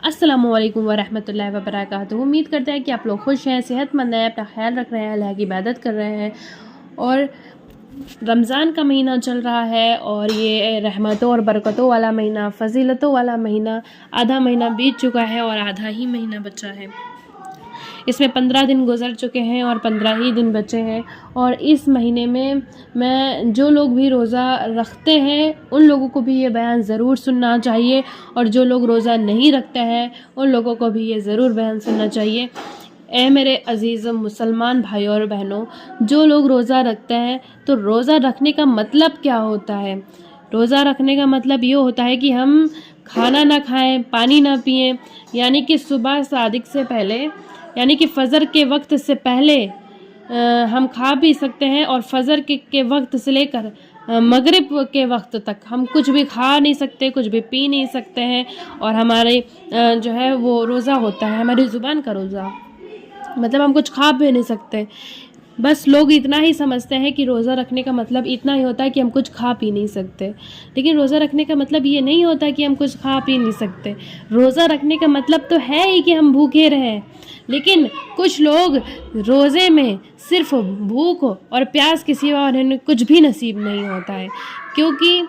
अस्सलामु अलैकुम वरहमतुल्लाहि वबरकातुहू। उम्मीद करते हैं कि आप लोग खुश हैं, सेहतमंद हैं, अपना ख्याल रख रहे हैं, अल्लाह की इबादत कर रहे हैं। और रमज़ान का महीना चल रहा है और ये रहमतों और बरकतों वाला महीना, फजीलतों वाला महीना, आधा महीना बीत चुका है और आधा ही महीना बचा है। इसमें 15 दिन गुजर चुके हैं और 15 ही दिन बचे हैं। और इस महीने में जो लोग भी रोज़ा रखते हैं उन लोगों को भी ये बयान ज़रूर सुनना चाहिए, और जो लोग रोज़ा नहीं रखते हैं उन लोगों को भी ये ज़रूर बयान सुनना चाहिए। ए मेरे अज़ीज़ मुसलमान भाइयों और बहनों, जो लोग रोज़ा रखते हैं तो रोज़ा रखने का मतलब क्या होता है? रोज़ा रखने का मतलब ये होता है कि हम खाना ना खाएं, पानी ना पिएं, यानी कि सुबह सादिक से पहले, यानी कि फ़जर के वक्त से पहले हम खा पी सकते हैं, और फ़जर के वक्त से लेकर मगरिब के वक्त तक हम कुछ भी खा नहीं सकते, कुछ भी पी नहीं सकते हैं। और हमारे जो है वो रोज़ा होता है, हमारी ज़ुबान का रोज़ा, मतलब हम कुछ खा पी नहीं सकते। बस लोग इतना ही समझते हैं कि रोज़ा रखने का मतलब इतना ही होता है कि हम कुछ खा पी नहीं सकते, लेकिन रोज़ा रखने का मतलब ये नहीं होता कि हम कुछ खा पी नहीं सकते। रोज़ा रखने का मतलब तो है ही कि हम भूखे रहें, लेकिन कुछ लोग रोज़े में सिर्फ भूख और प्यास के सिवा उन्हें कुछ भी नसीब नहीं होता है। क्योंकि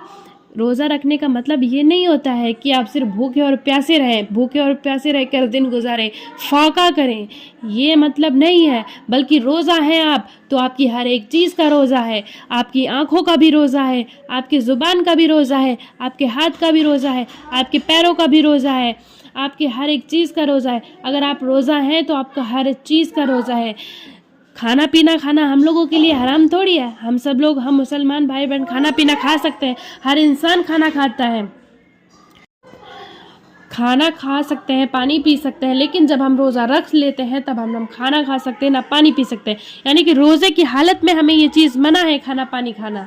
रोज़ा रखने का मतलब ये नहीं होता है कि आप सिर्फ भूखे और प्यासे रहें, भूखे और प्यासे रह कर दिन गुजारें, फाका करें, ये मतलब नहीं है। बल्कि रोज़ा है आप तो आपकी हर एक चीज़ का रोज़ा है, आपकी आँखों का भी रोज़ा है, आपकी ज़ुबान का भी रोज़ा है, आपके हाथ का भी रोज़ा है, आपके पैरों का भी रोज़ा है, आपकी हर एक चीज़ का रोज़ा है। अगर आप रोज़ा हैं तो आपका हर एक चीज़ का रोज़ा है। खाना पीना खाना हम लोगों के लिए हराम थोड़ी है। हम सब लोग, हम मुसलमान भाई बहन खाना पीना खा सकते हैं, हर इंसान खाना खाता है, खाना खा सकते हैं, पानी पी सकते हैं, लेकिन जब हम रोज़ा रख लेते हैं तब हम खाना खा सकते हैं ना पानी पी सकते हैं। यानी कि रोज़े की हालत में हमें ये चीज़ मना है, खाना पानी खाना।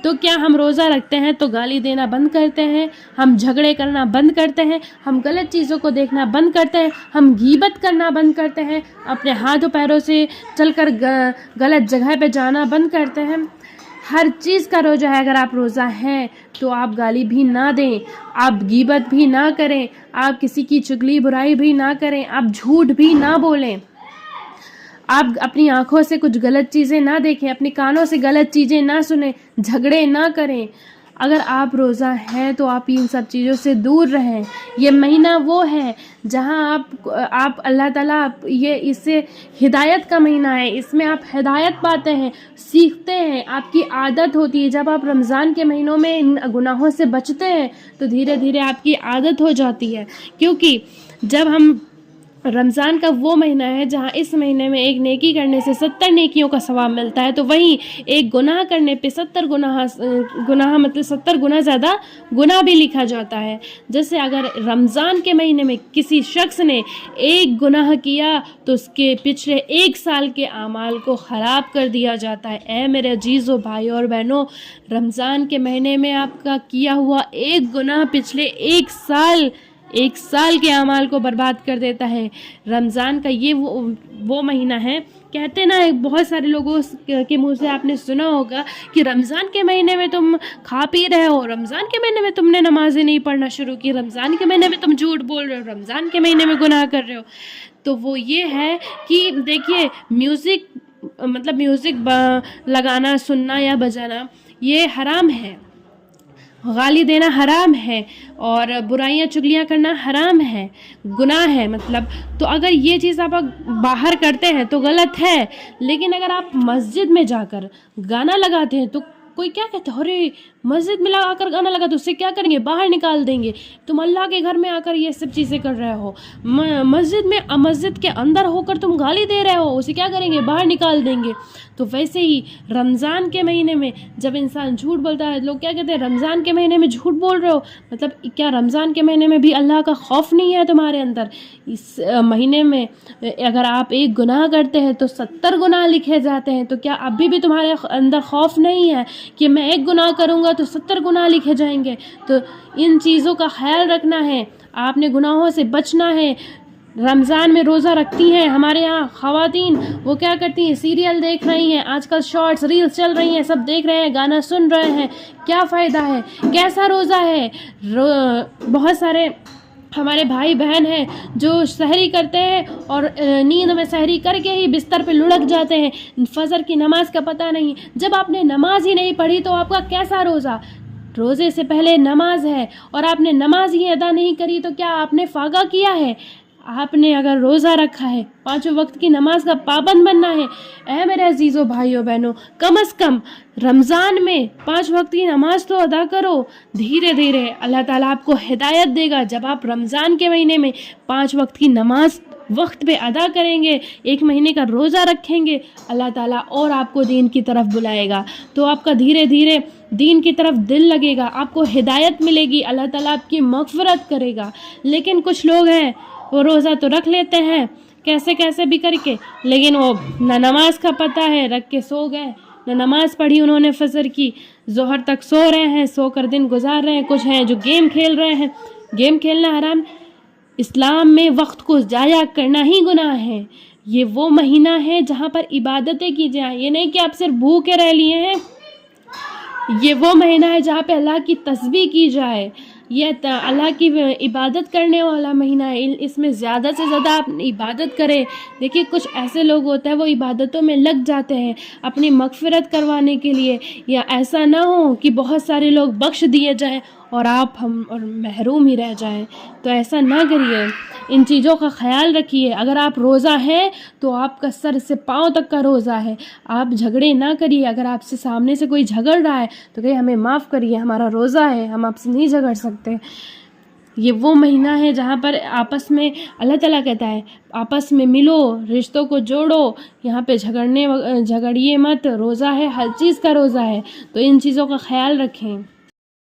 तो क्या हम रोज़ा रखते हैं तो गाली देना बंद करते हैं, हम झगड़े करना बंद करते हैं, हम गलत चीज़ों को देखना बंद करते हैं, हम गीबत करना बंद करते हैं, अपने हाथों पैरों से चलकर गलत जगह पे जाना बंद करते हैं। हर चीज़ का रोज़ा है। अगर आप रोज़ा हैं तो आप गाली भी ना दें, आप गीबत भी ना करें, आप किसी की चुगली बुराई भी ना करें, आप झूठ भी ना बोलें, आप अपनी आँखों से कुछ गलत चीज़ें ना देखें, अपने कानों से गलत चीज़ें ना सुनें, झगड़े ना करें। अगर आप रोज़ा हैं तो आप इन सब चीज़ों से दूर रहें। ये महीना वो है जहाँ आप अल्लाह ताला, ये इससे हिदायत का महीना है, इसमें आप हिदायत पाते हैं, सीखते हैं, आपकी आदत होती है। जब आप रमज़ान के महीनों में इन गुनाहों से बचते हैं तो धीरे धीरे आपकी आदत हो जाती है। क्योंकि जब हम, रमज़ान का वो महीना है जहाँ इस महीने में एक नेकी करने से 70 नेकियों का सवाब मिलता है, तो वहीं एक गुनाह करने पे 70 गुनाह मतलब 70 गुना ज़्यादा गुनाह भी लिखा जाता है। जैसे अगर रमज़ान के महीने में किसी शख्स ने एक गुनाह किया तो उसके पिछले 1 साल के आमाल को ख़राब कर दिया जाता है। ए मेरे अजीज़ों भाइयों और बहनों, रमज़ान के महीने में आपका किया हुआ एक गुनाह पिछले 1 साल के अमाल को बर्बाद कर देता है। रमज़ान का ये वो महीना है। कहते ना, बहुत सारे लोगों के मुंह से आपने सुना होगा कि रमज़ान के महीने में तुम खा पी रहे हो, रमज़ान के महीने में तुमने नमाज़ें नहीं पढ़ना शुरू की, रमज़ान के महीने में तुम झूठ बोल रहे हो, रमज़ान के महीने में गुनाह कर रहे हो। तो वो ये है कि देखिए, म्यूज़िक लगाना, सुनना या बजाना ये हराम है, गाली देना हराम है, और बुराइयां चुगलियां करना हराम है, गुनाह है मतलब। तो अगर ये चीज़ आप बाहर करते हैं तो गलत है, लेकिन अगर आप मस्जिद में जाकर गाना लगाते हैं तो कोई क्या कहते हैं, अरे मस्जिद में आकर गाना लगा तो उससे क्या करेंगे, बाहर निकाल देंगे। तुम अल्लाह के घर में आकर ये सब चीज़ें कर रहे हो, मस्जिद के अंदर होकर तुम गाली दे रहे हो, उसे क्या करेंगे, बाहर निकाल देंगे। तो वैसे ही रमज़ान के महीने में जब इंसान झूठ बोलता है, लोग क्या कहते हैं, रमज़ान के महीने में झूठ बोल रहे हो, मतलब क्या रमज़ान के महीने में भी अल्लाह का खौफ नहीं है तुम्हारे अंदर? इस महीने में अगर आप एक गुनाह करते हैं तो 70 गुनाह लिखे जाते हैं। तो क्या अभी भी तुम्हारे अंदर खौफ नहीं है कि मैं एक गुनाह करूँगा तो 70 गुनाह लिखे जाएंगे? तो इन चीज़ों का ख्याल रखना है, आपने गुनाहों से बचना है। रमज़ान में रोज़ा रखती हैं हमारे यहाँ ख़वातीन, वो क्या करती हैं, सीरियल देख रही हैं, आजकल शॉर्ट्स रील्स चल रही हैं, सब देख रहे हैं, गाना सुन रहे हैं। क्या फ़ायदा है? कैसा रोज़ा है? बहुत सारे ہمارے بھائی بہن ہیں جو سحری کرتے ہیں اور نیند میں سحری کر کے ہی بستر پہ لڑک جاتے ہیں، فجر کی نماز کا پتہ نہیں۔ جب آپ نے نماز ہی نہیں پڑھی تو آپ کا کیسا روزہ؟ روزے سے پہلے نماز ہے اور آپ نے نماز ہی ادا نہیں کری تو کیا آپ نے فاقہ کیا ہے؟ آپ نے اگر روزہ رکھا ہے، 5 وقت کی نماز کا پابند بننا ہے، اے میرے عزیزوں بھائیوں بہنوں، کم از کم رمضان میں 5 وقت کی نماز تو ادا کرو۔ دھیرے دھیرے اللہ تعالیٰ آپ کو ہدایت دے گا۔ جب آپ رمضان کے مہینے میں 5 وقت کی نماز وقت پہ ادا کریں گے، 1 مہینے کا روزہ رکھیں گے، اللہ تعالیٰ اور آپ کو دین کی طرف بلائے گا، تو آپ کا دھیرے دھیرے دین کی طرف دل لگے گا، آپ کو ہدایت ملے گی، اللہ تعالیٰ آپ کی مغفرت کرے گا۔ لیکن کچھ لوگ ہیں وہ روزہ تو رکھ لیتے ہیں کیسے کیسے بھی کر کے، لیکن وہ نہ نماز کا پتہ ہے، رکھ کے سو گئے، نہ نماز پڑھی انہوں نے فجر کی، ظہر تک سو رہے ہیں، سو کر دن گزار رہے ہیں۔ کچھ ہیں جو گیم کھیل رہے ہیں، گیم کھیلنا حرام۔ اسلام میں وقت کو ضائع کرنا ہی گناہ ہے۔ یہ وہ مہینہ ہے جہاں پر عبادتیں کی جائیں، یہ نہیں کہ آپ صرف بھوکے رہ لیے ہیں۔ یہ وہ مہینہ ہے جہاں پہ اللہ کی تسبیح کی جائے، یہ اللہ کی عبادت کرنے والا مہینہ ہے۔ اس میں زیادہ سے زیادہ آپ عبادت کریں۔ دیکھیے کچھ ایسے لوگ ہوتے ہیں وہ عبادتوں میں لگ جاتے ہیں اپنی مغفرت کروانے کے لیے، یا ایسا نہ ہو کہ بہت سارے لوگ بخش دیے جائیں اور آپ ہم اور محروم ہی رہ جائیں، تو ایسا نہ کریے۔ ان چیزوں کا خیال رکھیے۔ اگر آپ روزہ ہیں تو آپ کا سر سے پاؤں تک کا روزہ ہے، آپ جھگڑے نہ کریے۔ اگر آپ سے سامنے سے کوئی جھگڑ رہا ہے تو کہیے ہمیں معاف کریے، ہمارا روزہ ہے، ہم آپ سے نہیں جھگڑ سکتے۔ یہ وہ مہینہ ہے جہاں پر آپس میں اللہ تعالیٰ کہتا ہے آپس میں ملو، رشتوں کو جوڑو، یہاں پہ جھگڑیے مت، روزہ ہے، ہر چیز کا روزہ ہے، تو ان چیزوں کا خیال رکھیں۔